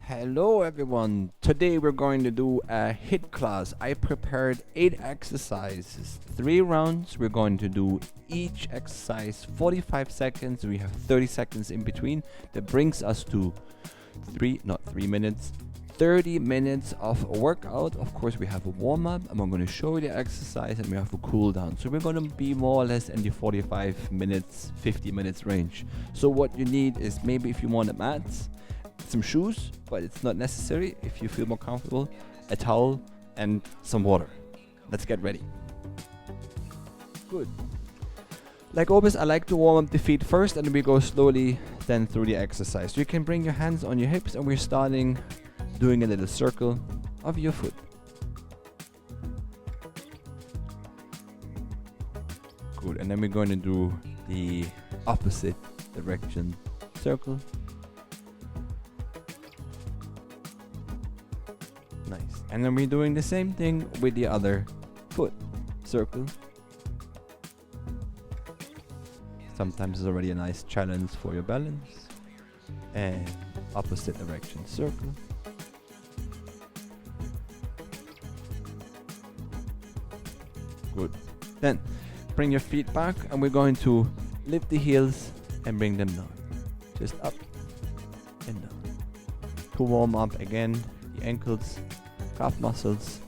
Hello everyone, today we're going to do a HIIT class. I prepared 8 exercises, 3 rounds. We're going to do each exercise 45 seconds. We have 30 seconds in between. That brings us to 3 minutes, 30 minutes of a workout. Of course we have a warm-up and we're going to show you the exercise and we have a cool down. So we're going to be more or less in the 45 minutes, 50 minutes range. So what you need is, maybe if you want the mats, some shoes, but it's not necessary. If you feel more comfortable, a towel and some water. Let's get ready. Good. Like always, I like to warm up the feet first and we go slowly then through the exercise. You can bring your hands on your hips and we're starting doing a little circle of your foot. Good. And then we're going to do the opposite direction circle. Nice. And then we're doing the same thing with the other foot. Circle. Sometimes it's already a nice challenge for your balance. And opposite direction circle. Good. Then bring your feet back and we're going to lift the heels and bring them down. Just up and down. To warm up again the ankles, calf muscles.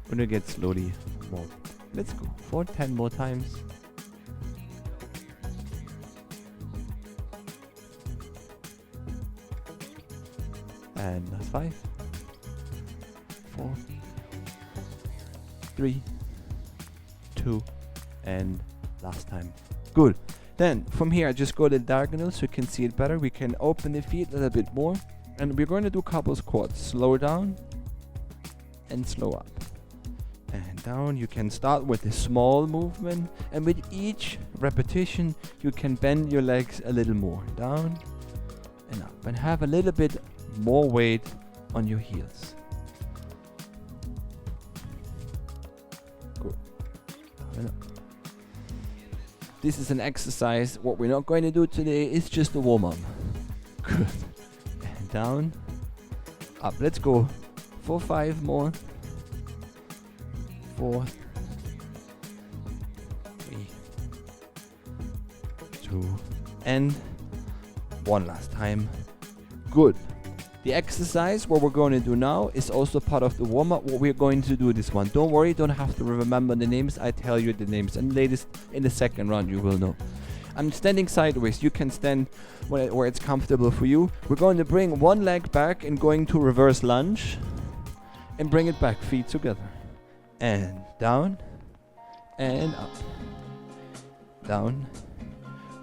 When we get slowly warm. Let's go for 10 more times. And that's 5, 4, 3, 2, and last time. Good. Then from here, just go the diagonal so you can see it better. We can open the feet a little bit more. And we're going to do couple squats. Slow down and slow up. And down. You can start with a small movement. And with each repetition, you can bend your legs a little more. Down and up. And have a little bit more weight on your heels. Good. Down and up. This is an exercise. What we're not going to do today is just a warm-up. Good. And down, up. Let's go for 5 more. 4, 3, 2, and 1 last time. Good. The exercise, what we're going to do now, is also part of the warm-up. What we're going to do this one. Don't worry, don't have to remember the names. I tell you the names, and latest in the second round you will know. I'm standing sideways. You can stand where it's comfortable for you. We're going to bring one leg back and going to reverse lunge, and bring it back, feet together, and down, and up, down.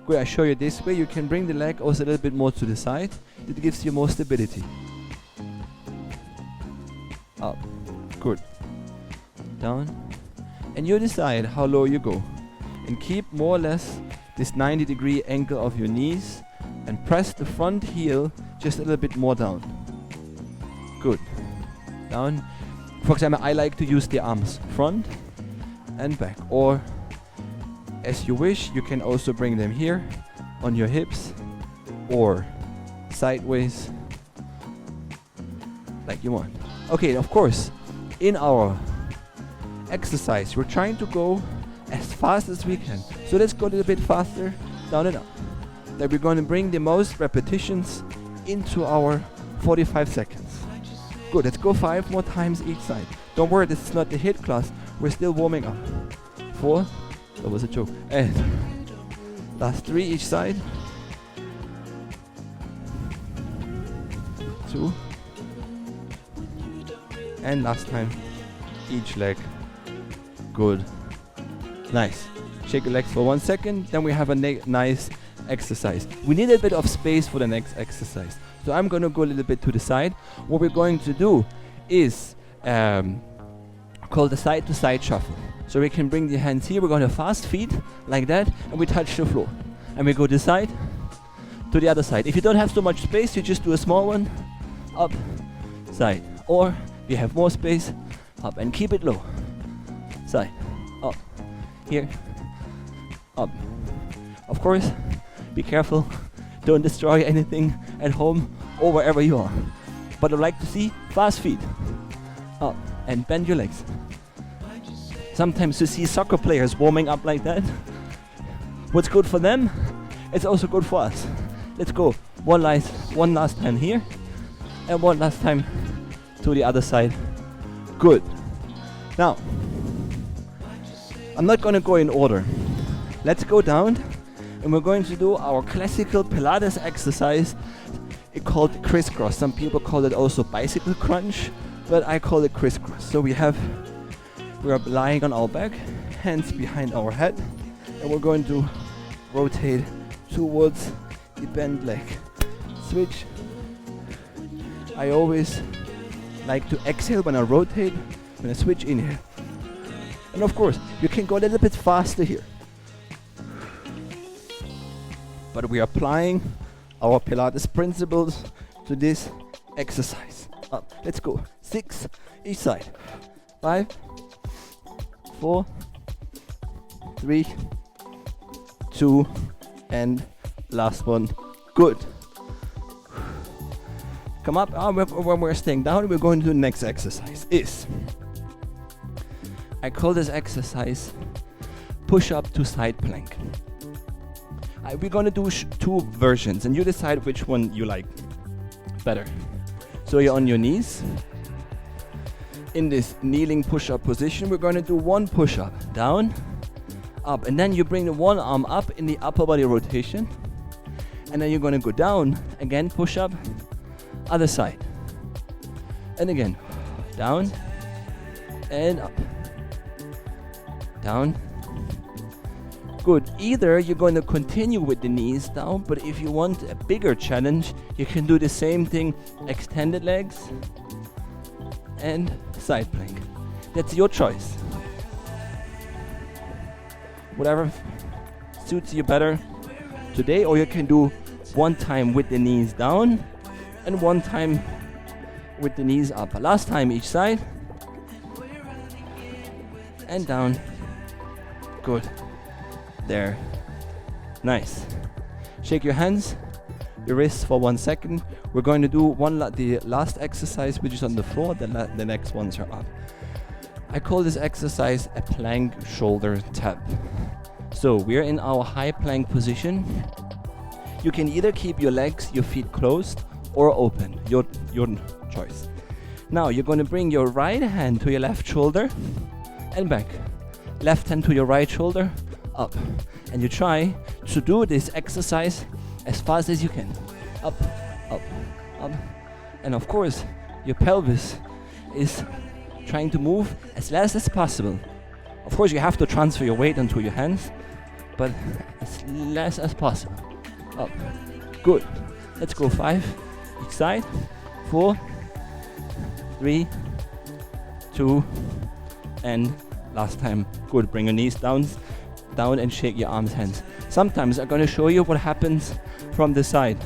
Good. I show you this way. You can bring the leg also a little bit more to the side. That gives you more stability. Up. Good. Down. And you decide how low you go. And keep more or less this 90-degree angle of your knees. And press the front heel just a little bit more down. Good. Down. For example, I like to use the arms front and back. Or as you wish, you can also bring them here on your hips. Or sideways, like you want. Okay, of course, in our exercise, we're trying to go as fast as we can. So let's go a little bit faster, down and up. Then we're going to bring the most repetitions into our 45 seconds. Good, let's go 5 more times each side. Don't worry, this is not the HIIT class. We're still warming up. 4, that was a joke. And last 3 each side. 2, and last time each leg. Good. Nice. Shake your legs for 1 second. Then we have a nice exercise. We need a bit of space for the next exercise, so I'm going to go a little bit to the side. What we're going to do is called the side to side shuffle. So we can bring the hands here. We're going to fast feet like that, and we touch the floor, and we go this side to the other side. If you don't have so much space, you just do a small one. Up, side, or if you have more space, up, and keep it low. Side, up, here, up. Of course, be careful, don't destroy anything, at home or wherever you are. But I'd like to see fast feet. Up and bend your legs. Sometimes you see soccer players warming up like that. What's good for them, it's also good for us. Let's go. One last time here, and one last time to the other side. Good. Now, I'm not going to go in order. Let's go down, and we're going to do our classical Pilates exercise. It's called crisscross. Some people call it also bicycle crunch, but I call it crisscross. So we are lying on our back, hands behind our head, and we're going to rotate towards the bent leg. Switch. I always like to exhale when I rotate, when I switch, inhale. And of course, you can go a little bit faster here. But we are applying our Pilates principles to this exercise. Up. Let's go. 6 each side. 5, 4, 3, 2, and last one. Good. Come up. When we're staying down, we're going to the next exercise. I call this exercise push up to side plank. We're going to do 2 versions, and you decide which one you like better. So you're on your knees. In this kneeling push-up position, we're going to do 1 push-up, down, up, and then you bring the one arm up in the upper body rotation, and then you're going to go down, again push-up, other side, and again, down, and up, down. Good. Either you're going to continue with the knees down, but if you want a bigger challenge, you can do the same thing, extended legs and side plank. That's your choice. Whatever suits you better today, or you can do 1 time with the knees down and 1 time with the knees up. Last time each side and down. Good. There. Nice. Shake your hands, your wrists for 1 second. We're going to do the last exercise, which is on the floor. The next ones are up. I call this exercise a plank shoulder tap. So we're in our high plank position. You can either keep your legs, your feet closed or open. Your choice. Now you're going to bring your right hand to your left shoulder and back. Left hand to your right shoulder, up. And you try to do this exercise as fast as you can. Up, up, up. And of course, your pelvis is trying to move as less as possible. Of course, you have to transfer your weight onto your hands, but as less as possible. Up. Good. Let's go 5 each side. 4, 3, 2, and last time. Good. Bring your knees down and shake your arms, hands. Sometimes I'm going to show you what happens from the side.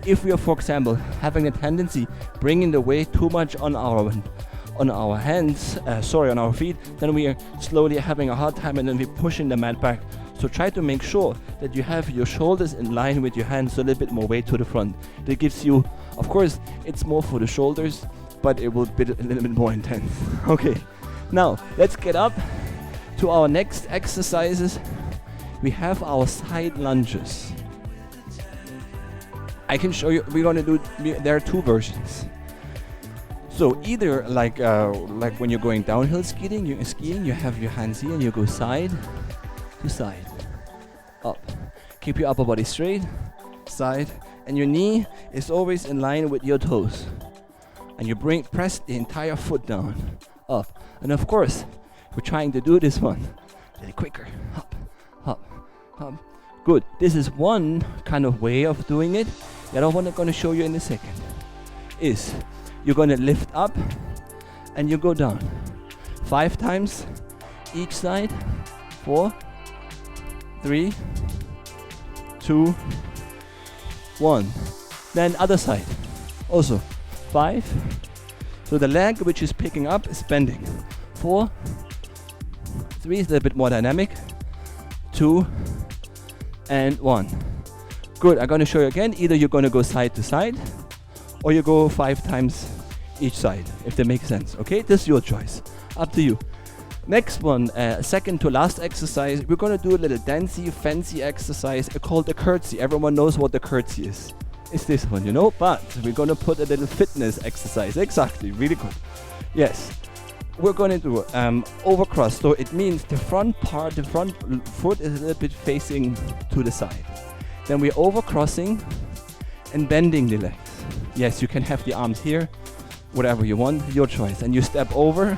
If we are, for example, having a tendency bringing the weight too much on our hands, on our feet, then we are slowly having a hard time, and then we're pushing the mat back. So try to make sure that you have your shoulders in line with your hands, so a little bit more weight to the front. That gives you, of course, it's more for the shoulders, but it will be a little bit more intense. Okay, now let's get up to our next exercises. We have our side lunges. I can show you, we're going to do, there are 2 versions. So either like when you're going downhill skiing, you have your hands here and you go side to side, up. Keep your upper body straight, side, and your knee is always in line with your toes. And you press the entire foot down, up. And of course, we're trying to do this one a little quicker, up, up, up. Good. This is one kind of way of doing it. The other one I'm going to show you in a second is you're going to lift up and you go down 5 times each side. 4, 3, 2, 1. Then other side. Also 5. So the leg which is picking up is bending. 4, 3 is a little bit more dynamic. 2 and 1. Good, I'm gonna show you again. Either you're gonna go side to side, or you go 5 times each side, if that makes sense. Okay, this is your choice, up to you. Next one, second to last exercise, we're gonna do a little dancey, fancy exercise called the curtsy. Everyone knows what the curtsy is. It's this one, you know, but we're gonna put a little fitness exercise. Exactly, really good. Yes, we're gonna do overcross. So it means the front foot is a little bit facing to the side. Then we're overcrossing and bending the legs. Yes, you can have the arms here, whatever you want, your choice. And you step over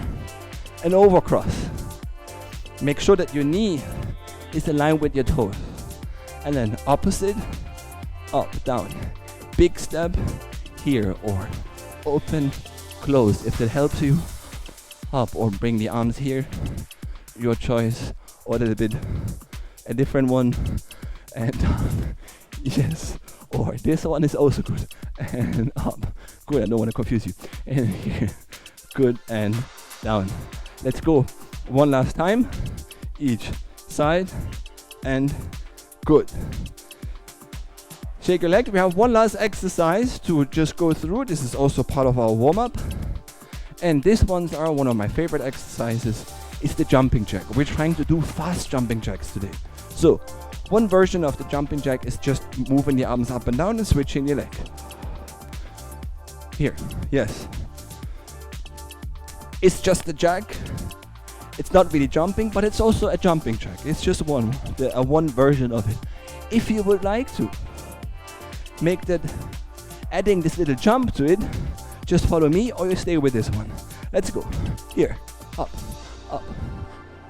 and overcross. Make sure that your knee is aligned with your toes. And then opposite, up, down. Big step here, or open, close. If that helps you, up or bring the arms here, your choice. Or a little bit a different one, and down. Yes, or this one is also good. And up, good, I don't want to confuse you. And here, good, and down. Let's go one last time, each side, and good. Shake your leg. We have one last exercise to just go through. This is also part of our warm-up. And these ones are one of my favorite exercises. It's the jumping jack. We're trying to do fast jumping jacks today. So, one version of the jumping jack is just moving the arms up and down and switching your leg. Here, yes. It's just a jack. It's not really jumping, but it's also a jumping jack. It's just one version of it. If you would like to make that, adding this little jump to it, just follow me, or you stay with this one. Let's go. Here, up, up,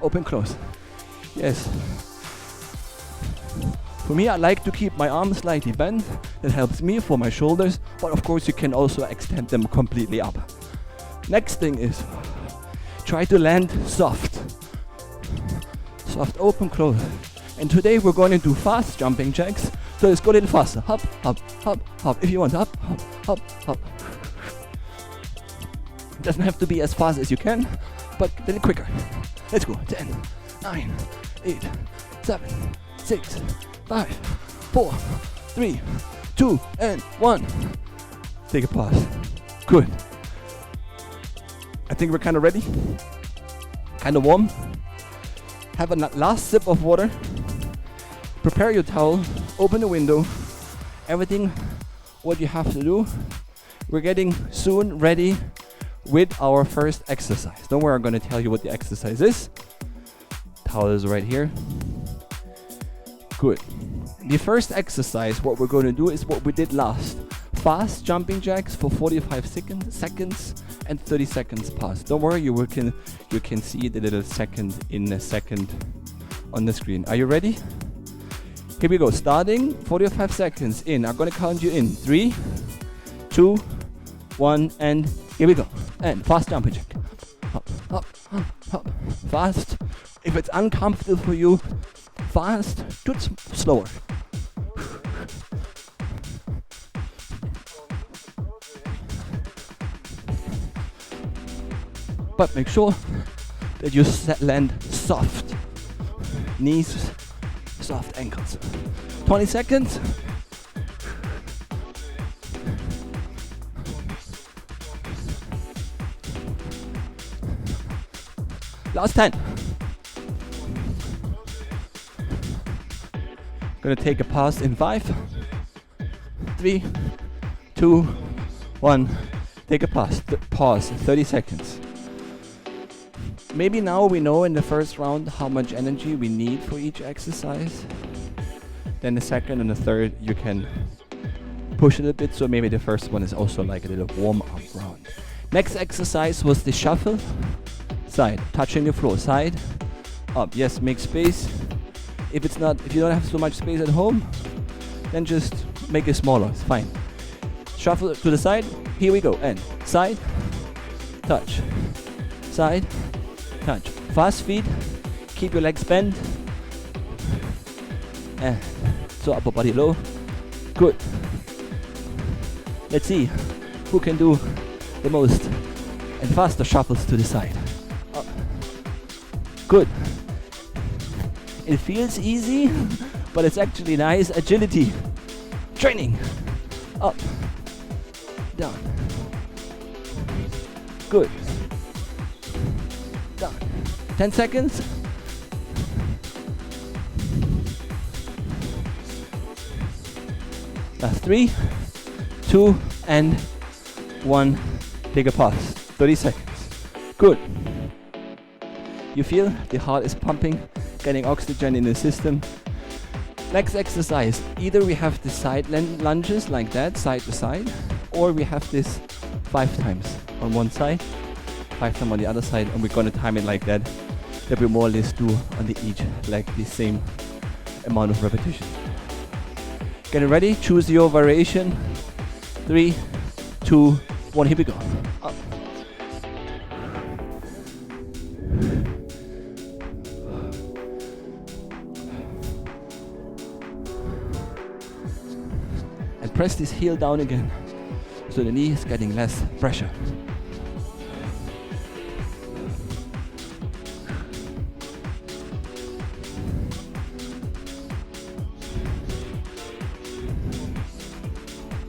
open, close. Yes. For me, I like to keep my arms slightly bent. That helps me for my shoulders, but of course you can also extend them completely up. Next thing is, try to land soft. Soft, open, close. And today we're going to do fast jumping jacks. So let's go a little faster. Hop, hop, hop, hop. If you want, hop, hop, hop, hop. It doesn't have to be as fast as you can, but a little quicker. Let's go. 10, 9, 8, 7, 6, 5, 4, 3, 2, and 1. Take a pause. Good. I think we're kind of ready. Kind of warm. Have a last sip of water. Prepare your towel. Open the window. Everything what you have to do. We're getting soon ready with our first exercise. Don't worry, I'm going to tell you what the exercise is. Towel is right here. Good. The first exercise, what we're going to do is what we did last. Fast jumping jacks for 45 seconds and 30 seconds pause. Don't worry, you can see the little second in a second on the screen. Are you ready? Here we go. Starting 45 seconds in. I'm going to count you in. 3, 2, 1, and here we go. And fast jumping jack. Hop, hop, hop, hop. Fast. If it's uncomfortable for you, fast. Do it slower. But make sure that you land soft. Knees, soft ankles. 20 seconds. Last 10. Gonna take a pause in 5, 3, 2, 1. Take a pause. Pause. 30 seconds. Maybe now we know in the first round how much energy we need for each exercise. Then the second and the third you can push a little bit, so maybe the first one is also like a little warm-up round. Next exercise was the shuffle. Side, touching the floor, side, up. Yes, make space. If you don't have so much space at home, then just make it smaller, it's fine. Shuffle to the side, here we go, and side, touch, side, touch. Fast feet, keep your legs bent, and so upper body low. Good. Let's see who can do the most and faster shuffles to the side. Up. Good. It feels easy, but it's actually nice agility Training. Up. Down. Good. Down. 10 seconds. Last 3, 2, and 1. Take a pause. 30 seconds. Good. You feel the heart is pumping, getting oxygen in the system. Next exercise, either we have the side lunges like that, side to side, or we have this 5 times on one side, 5 times on the other side, and we're going to time it like that we more or less do on the each leg the same amount of repetition. Getting ready, choose your variation. 3, 2, 1, here we go. Up. And press this heel down again, so the knee is getting less pressure.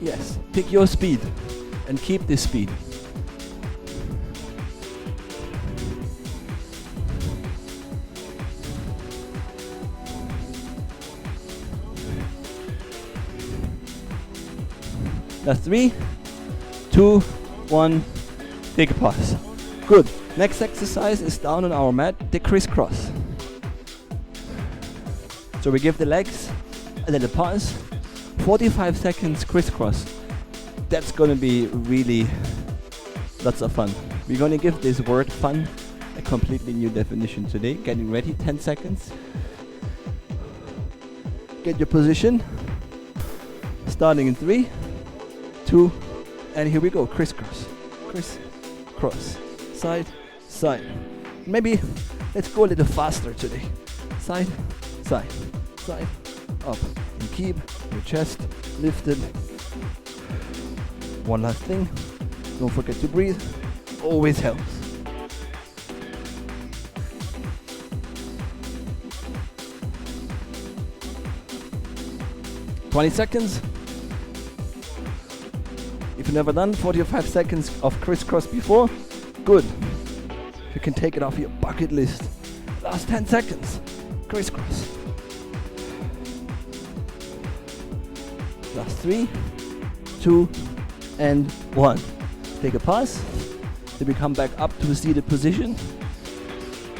Yes, pick your speed and keep this speed. That's 3, 2, 1, take a pause. Good. Next exercise is down on our mat, the crisscross. So we give the legs a little pause. 45 seconds crisscross. That's gonna be really lots of fun. We're gonna give this word fun a completely new definition today. Getting ready, 10 seconds. Get your position. Starting in 3, 2, and here we go. Crisscross. Crisscross. Side, side. Maybe let's go a little faster today. Side, side, side, up. And keep your chest lifted. One last thing, don't forget to breathe, always helps. "20 seconds. If you've never done 45 seconds of crisscross before, good. You can take it off your bucket list. Last 10 seconds, crisscross. Last 3, 2, and 1. Take a pause. Then we come back up to a seated position.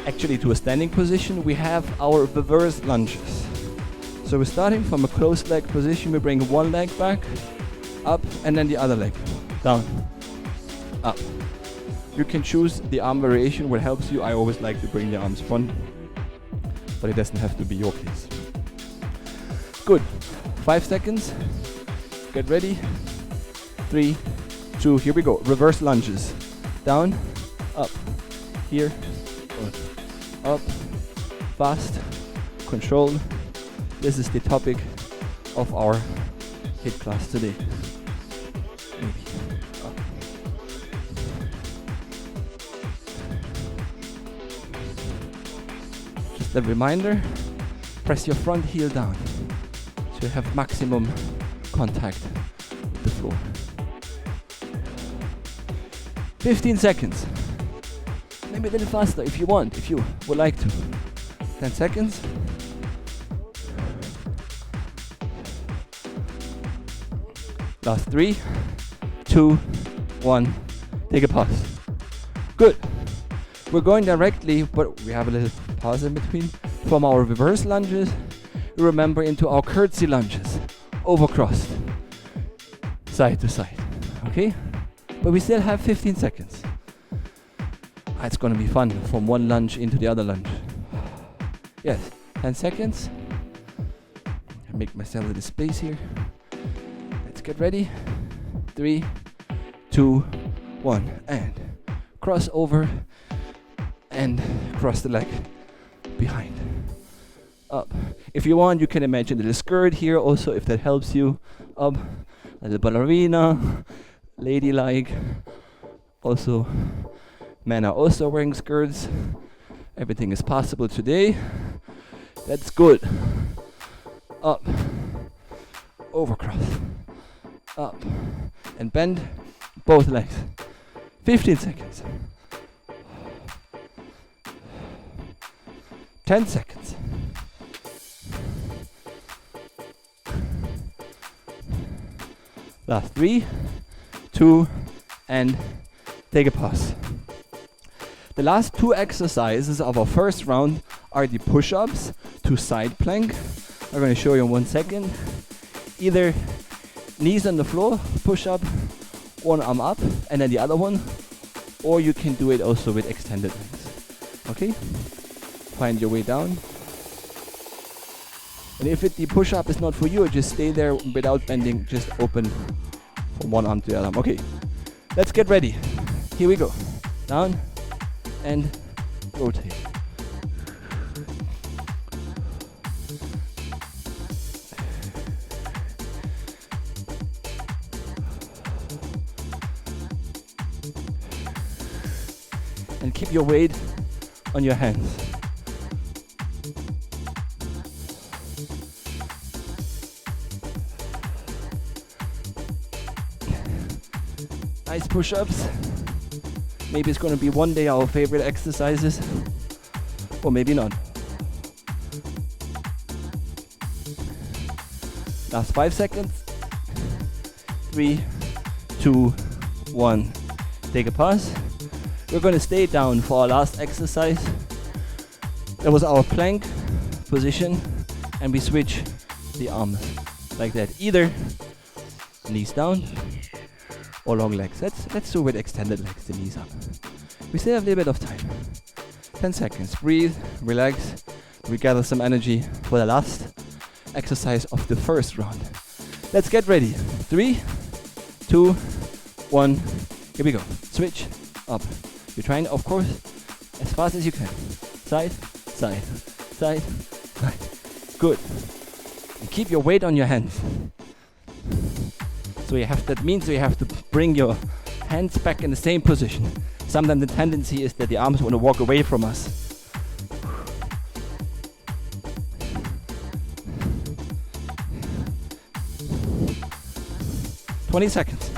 Actually to a standing position. We have our reverse lunges. So we're starting from a closed leg position. We bring one leg back, up, and then the other leg. Down, up. You can choose the arm variation, what helps you. I always like to bring the arms front, but it doesn't have to be your case. Good. 5 seconds. Get ready. 3, 2, here we go. Reverse lunges. Down, up, here, up, fast, controlled. This is the topic of our HIIT class today. Maybe. Up. Just a reminder, press your front heel down so you have maximum contact with the floor. 15 seconds. Maybe a little faster if you want, if you would like to. 10 seconds. Last 3, 2, 1. Take a pause. Good. We're going directly, but we have a little pause in between, from our reverse lunges, remember, into our curtsy lunges. Overcrossed. Side to side. Okay? But we still have 15 seconds. It's gonna be fun from one lunge into the other lunge. Yes, 10 seconds. I make myself a little space here. Let's get ready. 3, 2, 1, and cross over and cross the leg behind. Up. If you want, you can imagine a little skirt here also, if that helps you. Up, a little ballerina, ladylike. Also, men are also wearing skirts. Everything is possible today. That's good. Up. over cross, up, and bend both legs. 15 seconds. 10 seconds. Last 3, 2, and take a pause. The last 2 exercises of our first round are the push-ups to side plank. I'm going to show you in 1 second. Either knees on the floor, push up, one arm up, and then the other one, or you can do it also with extended legs. Okay? Find your way down. And if the push-up is not for you, just stay there without bending, just open from one arm to the other arm. Okay, let's get ready. Here we go. Down and rotate. And keep your weight on your hands. Nice push-ups. Maybe it's going to be one day our favorite exercises, or maybe not. Last 5 seconds. 3, 2, 1. Take a pause. We're going to stay down for our last exercise. That was our plank position, and we switch the arms like that. Either knees down or long legs. Let's do with extended legs, the knees up. We still have a little bit of time. 10 seconds. Breathe, relax. We gather some energy for the last exercise of the first round. Let's get ready. 3, 2, 1. Here we go. Switch up. You're trying, of course, as fast as you can. Side, side, side, side. Good. And keep your weight on your hands. So that means you have to bring your hands back in the same position. Sometimes the tendency is that the arms want to walk away from us. 20 seconds.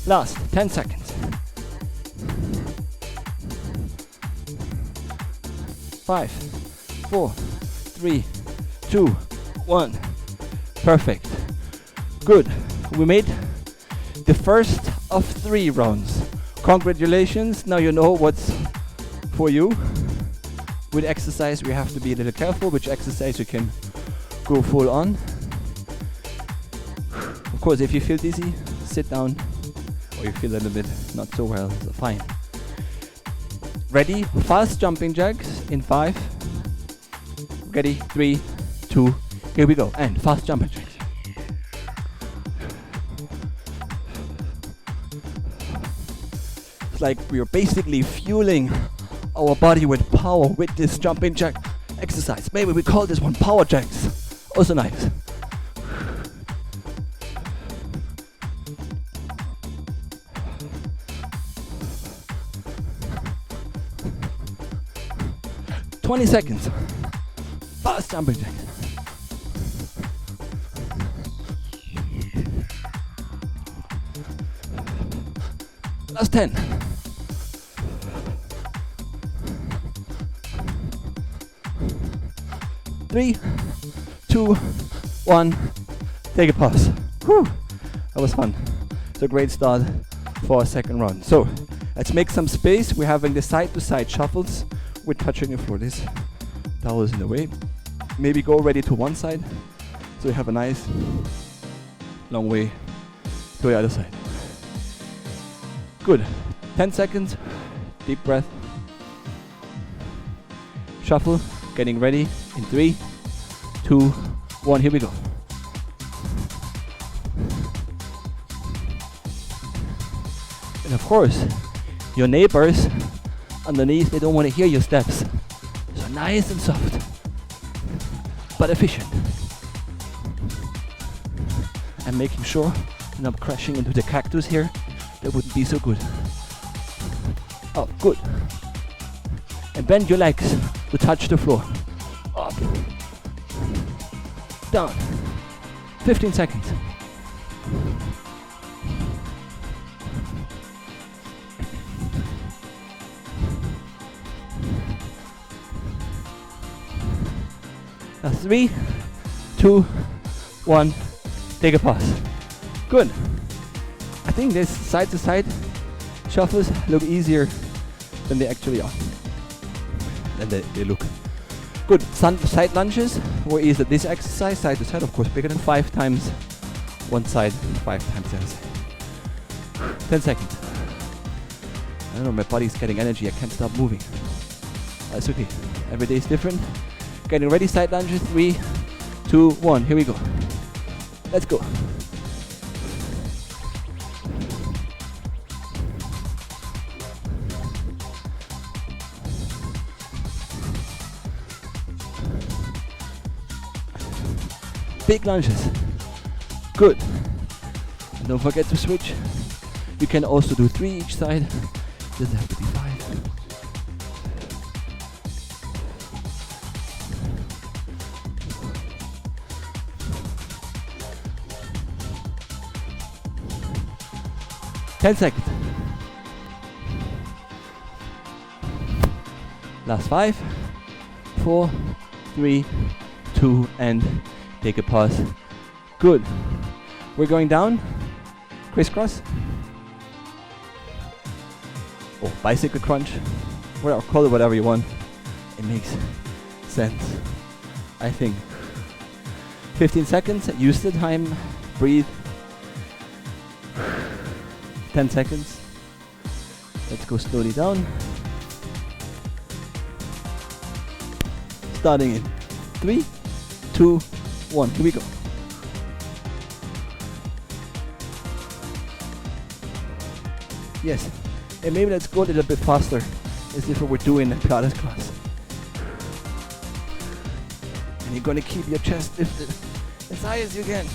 Last 10 seconds. 5, 4, 3, 2, 1. Perfect. Good. We made the first of 3 rounds. Congratulations. Now you know what's for you. With exercise, we have to be a little careful which exercise you can go full on. Of course, if you feel dizzy, sit down. Or you feel a little bit not so well, so fine. Ready? Fast jumping jacks in 5. Ready? 3, 2, here we go. And fast jumping jacks. It's like we're basically fueling our body with power with this jumping jack exercise. Maybe we call this one power jacks. Also nice. "20 seconds. Fast jumping jacks. Last 10. 3, 2, 1. Take a pause. Whew. That was fun. It's a great start for our second round. So let's make some space. We're having the side-to-side shuffles. We're touching the floor. This towel is in the way. Maybe go already to one side, so you have a nice long way to the other side. Good. 10 seconds. Deep breath. Shuffle. Getting ready in 3, 2, 1. Here we go. And of course, your neighbors underneath, they don't want to hear your steps. So nice and soft, but efficient. And making sure you're not crashing into the cactus here. That wouldn't be so good. Oh, good. And bend your legs to touch the floor. Up, down, 15 seconds. Now 3, 2, 1, take a pause. Good. I think this side to side shuffles look easier than they actually are. And they look. Good. Side lunges were either this exercise, side to side, of course, bigger than 5 times one side, 5 times the other side. 10 seconds. I don't know, my body's getting energy, I can't stop moving. That's okay. Every day is different. Getting ready, side lunges, 3, 2, 1, here we go. Let's go. Big lunges. Good. And don't forget to switch. You can also do 3 each side. Doesn't have to be 5. Ten seconds. Last 5, 4, 3, 2, and take a pause. Good. We're going down. Crisscross. Or bicycle crunch. Whatever, call it whatever you want. It makes sense, I think. 15 seconds. Use the time. Breathe. 10 seconds. Let's go slowly down. Starting in 3, 2, 1. Here we go. Yes. And maybe let's go a little bit faster as if we were doing a Pilates class. And you're going to keep your chest lifted as high as you can.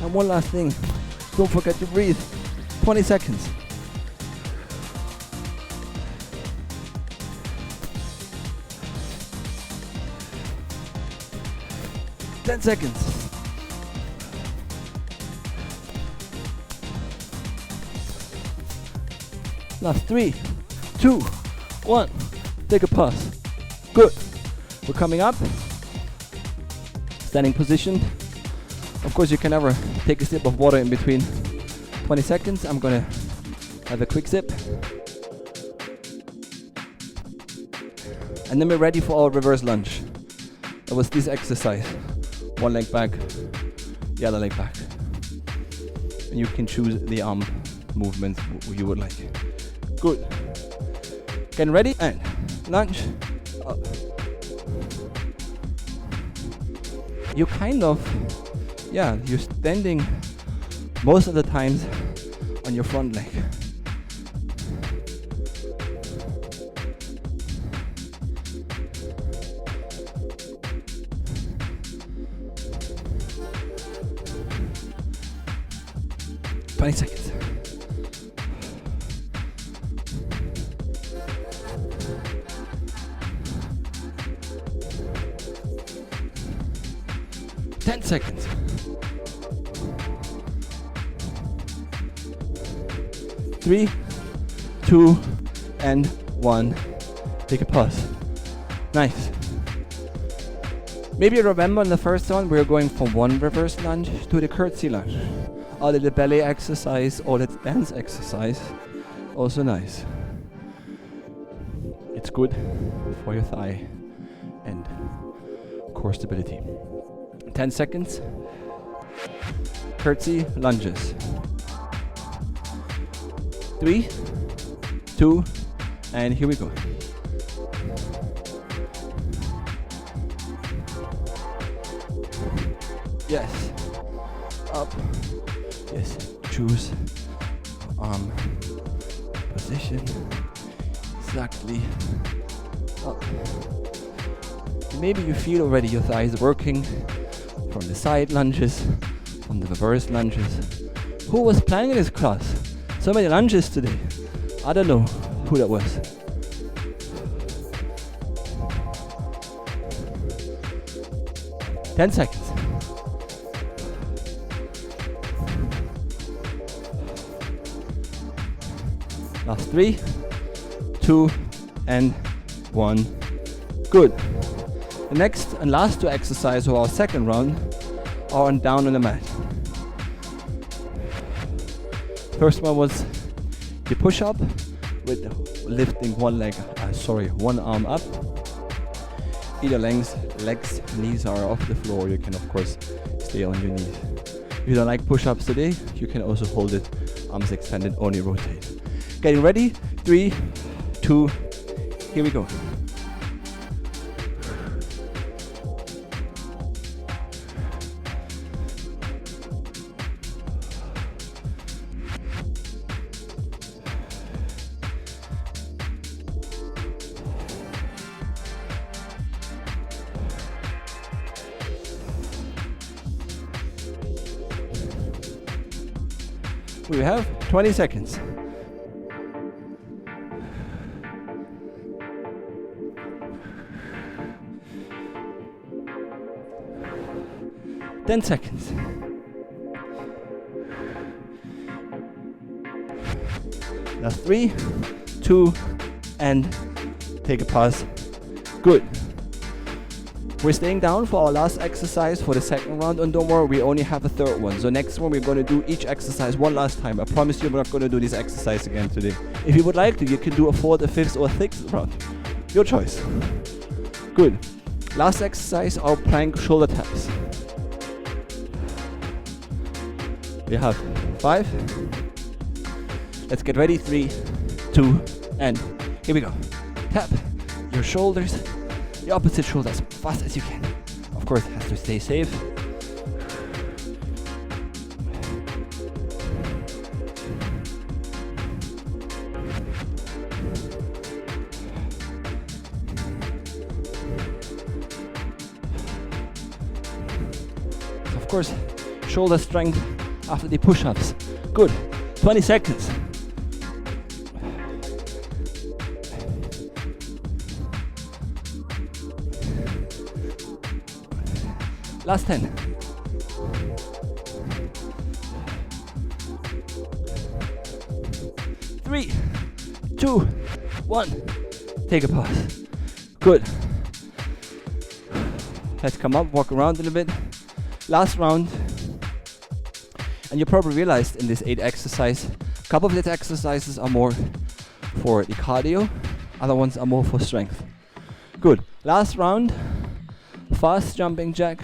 And one last thing, don't forget to breathe. 20 seconds. Ten seconds. Last 3, 2, 1. Take a pause. Good. We're coming up. Standing position. Of course, you can never take a sip of water in between 20 seconds. I'm gonna have a quick sip. And then we're ready for our reverse lunge. That was this exercise. One leg back, the other leg back. And you can choose the arm movements you would like. Good. Getting ready and lunge. Up. You kind of, you're standing most of the times on your front leg. Seconds. Ten seconds. 3, 2, and 1. Take a pause. Nice. Maybe you remember in the first one we were going from one reverse lunge to the curtsy lunge. Or the belly exercise or the dance exercise. Also nice. It's good for your thigh and core stability. 10 seconds. Curtsy lunges. 3, 2, and here we go. Yes. Up. Yes. Choose arm position. Exactly. Up. Maybe you feel already your thighs working from the side lunges, from the reverse lunges. Who was planning this class? So many lunges today. I don't know who that was. Ten seconds. Last 3, 2, and 1. Good. The next and last 2 exercises of our second round are on down on the mat. First one was the push-up with lifting one arm up. Either legs, knees are off the floor. You can of course stay on your knees. If you don't like push-ups today, you can also hold it, arms extended, only rotate. Getting ready, 3, 2, here we go. We have 20 seconds. Ten seconds. Now 3, 2, and take a pause. Good. We're staying down for our last exercise for the second round, and don't worry, we only have a third one. So next one we're going to do each exercise one last time. I promise you we're not going to do this exercise again today. If you would like to, you can do a 4th, a 5th, or a 6th round. Your choice. Good. Last exercise, our plank shoulder taps. We have 5. Let's get ready. 3, 2, and here we go. Tap your shoulders, the opposite shoulder as fast as you can. Of course, it has to stay safe. Of course, shoulder strength after the push-ups. Good. 20 seconds. Last 10. Three, 2, 1. Take a pause. Good. Let's come up, walk around a little bit. Last round. And you probably realized in this 8 exercise, a couple of these exercises are more for the cardio, other ones are more for strength. Good. Last round, fast jumping jack.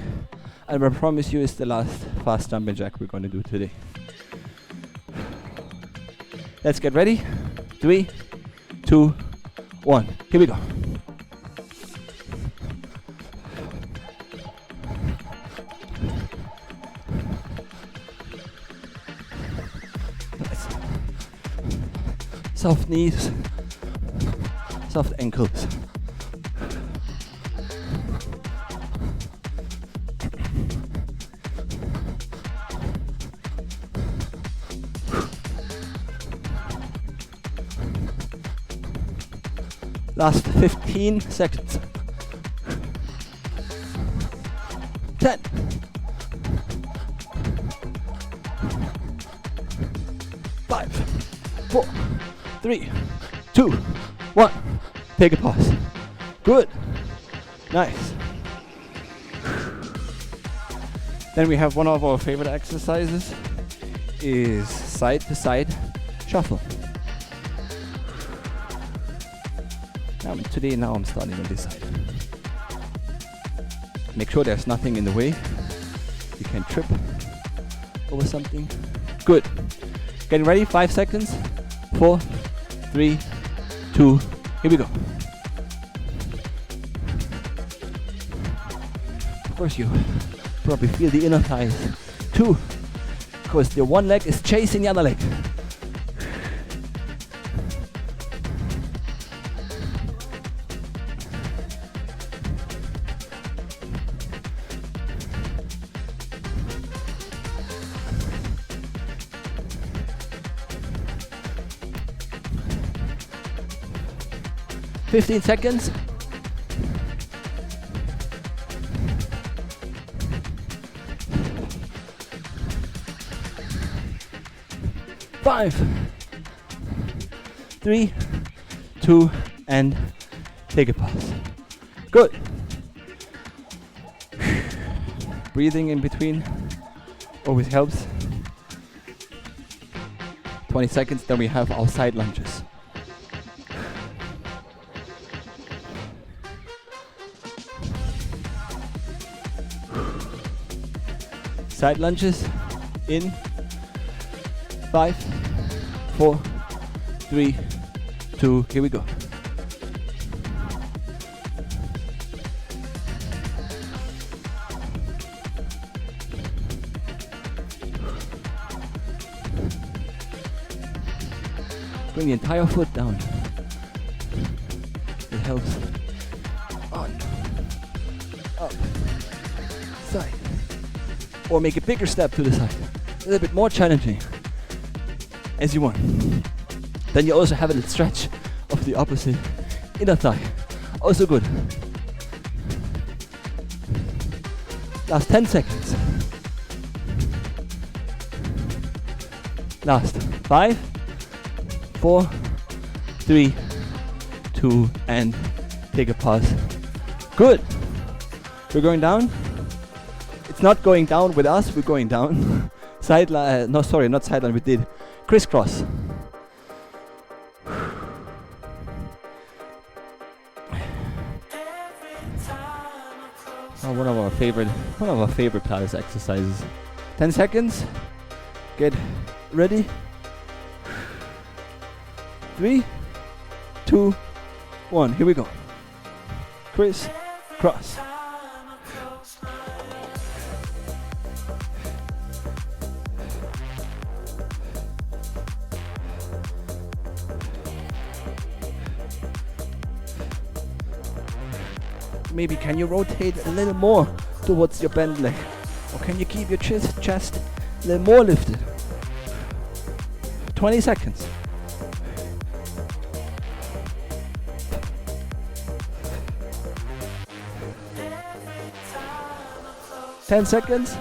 And I promise you it's the last fast jumping jack we're going to do today. Let's get ready. 3, 2, 1. Here we go. Nice. Soft knees, soft ankles. Last 15 seconds. 10. 5, 4, 3, 2, 1. Take a pause. Good. Nice. Then we have one of our favorite exercises is side to side shuffle. Now I'm starting on this side. Make sure there's nothing in the way. You can trip over something. Good. Getting ready, 5 seconds. 4, 3, 2, here we go. Of course you probably feel the inner thighs too, because the one leg is chasing the other leg. 15 seconds. 5, 3, 2, and take a pause. Good. Breathing in between always helps. 20 seconds, then we have our side lunges. Side lunges in 5, 4, 3, 2, here we go. Bring the entire foot down. It helps. On, up, side. Or make a bigger step to the side. A little bit more challenging as you want. Then you also have a little stretch of the opposite inner thigh. Also good. Last 10 seconds. Last 5, 4, 3, 2, and take a pause. Good. We're going down. It's not going down with us, we're going down. Sideline, no, sorry, not sideline, we did crisscross. Oh, one of our favorite Pilates exercises. 10 seconds. Get ready. 3, 2, 1. Here we go. Criss, cross. Maybe can you rotate a little more towards your bent leg? Or can you keep your chest a little more lifted? 20 seconds. Ten seconds.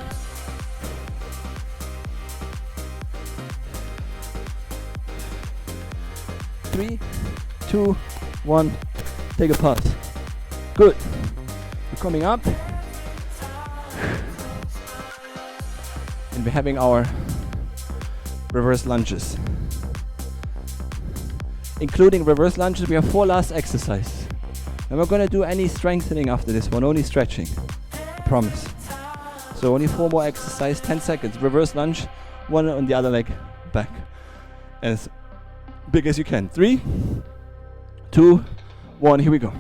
3, 2, 1. Take a pause. Good. We're coming up. And we're having our reverse lunges. Including reverse lunges, we have 4 last exercises. And we're going to do any strengthening after this one, only stretching. I promise. So only 4 more exercises, 10 seconds. Reverse lunge, one on the other leg, back. As big as you can. 3, 2, 1, here we go.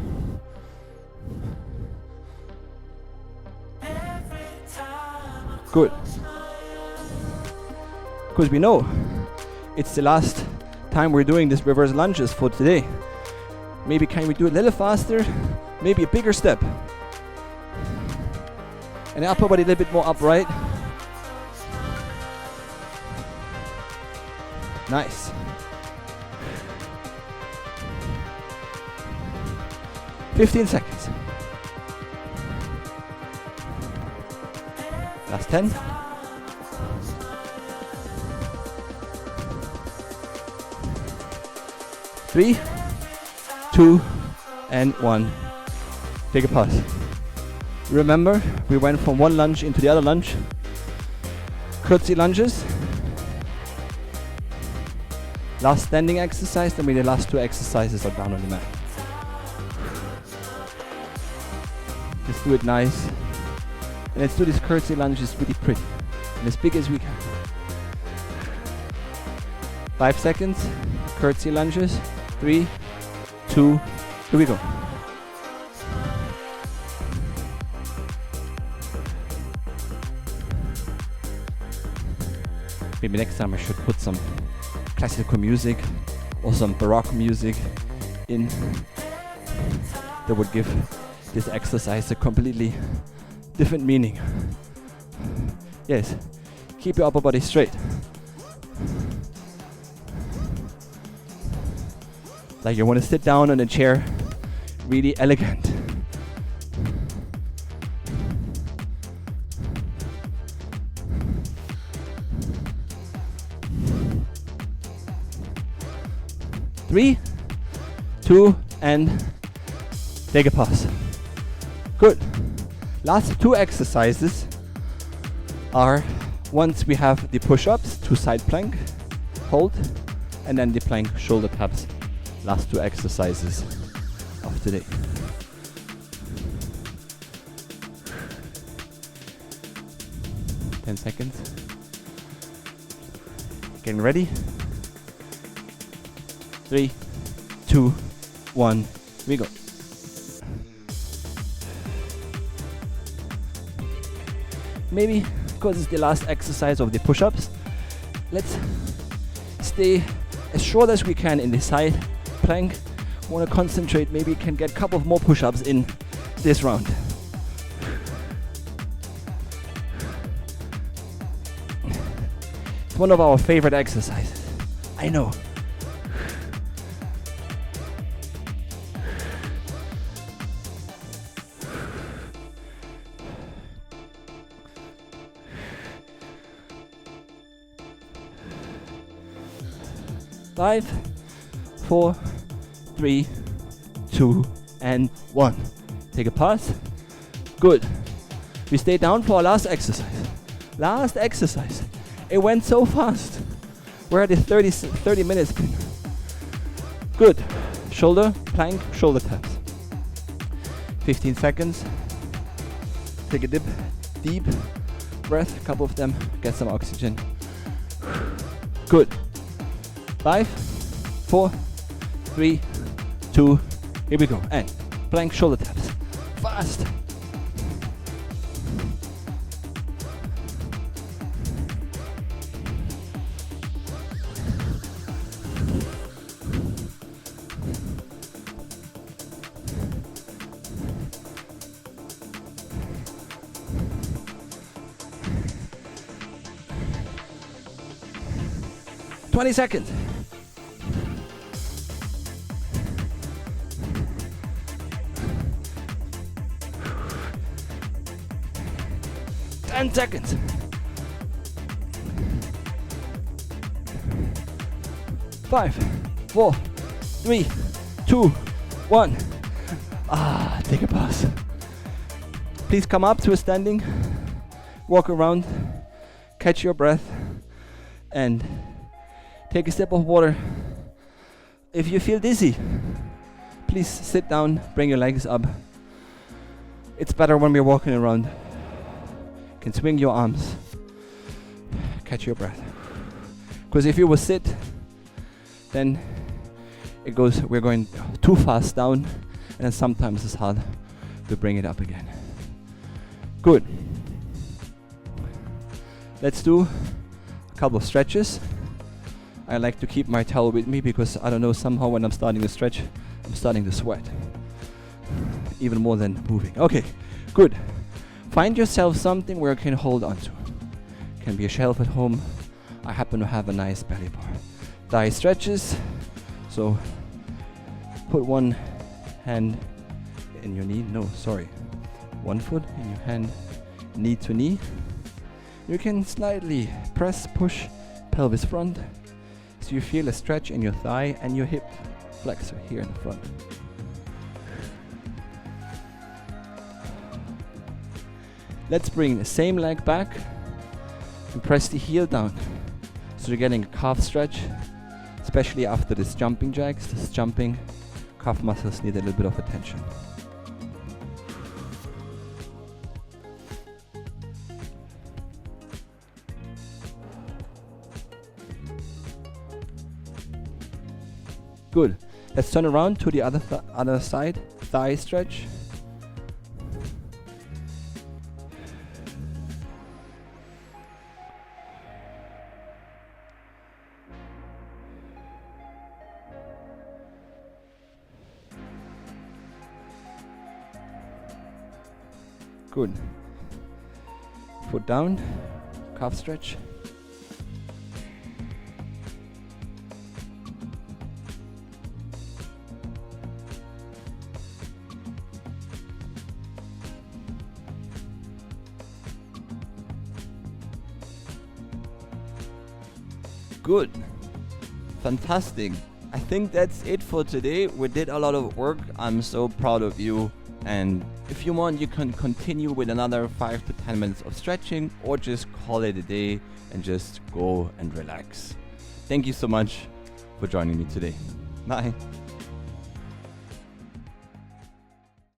Good. Because we know it's the last time we're doing this reverse lunges for today. Maybe can we do it a little faster? Maybe a bigger step. And the upper body a little bit more upright. Nice. "15 seconds. Last 10. Three, 2, and 1. Take a pause. Remember, we went from one lunge into the other lunge. Curtsy lunges. Last standing exercise, then the last 2 exercises are down on the mat. Just do it nice. And let's do this curtsy lunge, it's really pretty. And as big as we can. 5 seconds. Curtsy lunges. 3, 2, here we go. Maybe next time I should put some classical music or some baroque music in that would give this exercise a completely different meaning. Yes, keep your upper body straight. Like you want to sit down on a chair really elegant. Three, two, and take a pause. Good. Last two exercises are once we have the push-ups, 2 side plank, hold, and then the plank shoulder taps. Last two exercises of today. Ten seconds. Getting ready. 3, 2, 1, we go. Maybe because it's the last exercise of the push-ups, let's stay as short as we can in the side plank. Want to concentrate, maybe can get a couple of more push-ups in this round. It's one of our favorite exercises, I know. Five, 4, 3, 2, and 1. Take a pause. Good. We stay down for our last exercise. Last exercise. It went so fast. We're at the 30 minutes pin. Good. Shoulder, plank, shoulder taps. 15 seconds. Take a dip. Deep breath. A couple of them. Get some oxygen. Good. 5, 4, 3, 2, here we go. And plank shoulder taps. Fast. Twenty seconds. Seconds. 5, 4, 3, 2, 1. Take a pause. Please come up to a standing, walk around, catch your breath, and take a sip of water. If you feel dizzy, please sit down, bring your legs up. It's better when we're walking around. Can swing your arms, catch your breath. Because if you will sit, then we're going too fast down, and then sometimes it's hard to bring it up again. Good. Let's do a couple of stretches. I like to keep my towel with me because I don't know, somehow when I'm starting to stretch, I'm starting to sweat. Even more than moving. Okay, good. Find yourself something where you can hold on to. Can be a shelf at home. I happen to have a nice belly bar. Thigh stretches. So put one hand in your knee. No, sorry. One foot in your hand, knee to knee. You can slightly press, push, pelvis front. So you feel a stretch in your thigh and your hip flexor here in the front. Let's bring the same leg back and press the heel down. So you're getting a calf stretch, especially after this jumping jacks. This jumping, calf muscles need a little bit of attention. Good. Let's turn around to the other side. Thigh stretch. Good. Foot down, calf stretch. Good. Fantastic. I think that's it for today. We did a lot of work. I'm so proud of you. And if you want, you can continue with another 5 to 10 minutes of stretching, or just call it a day and just go and relax. Thank you so much for joining me today. Bye.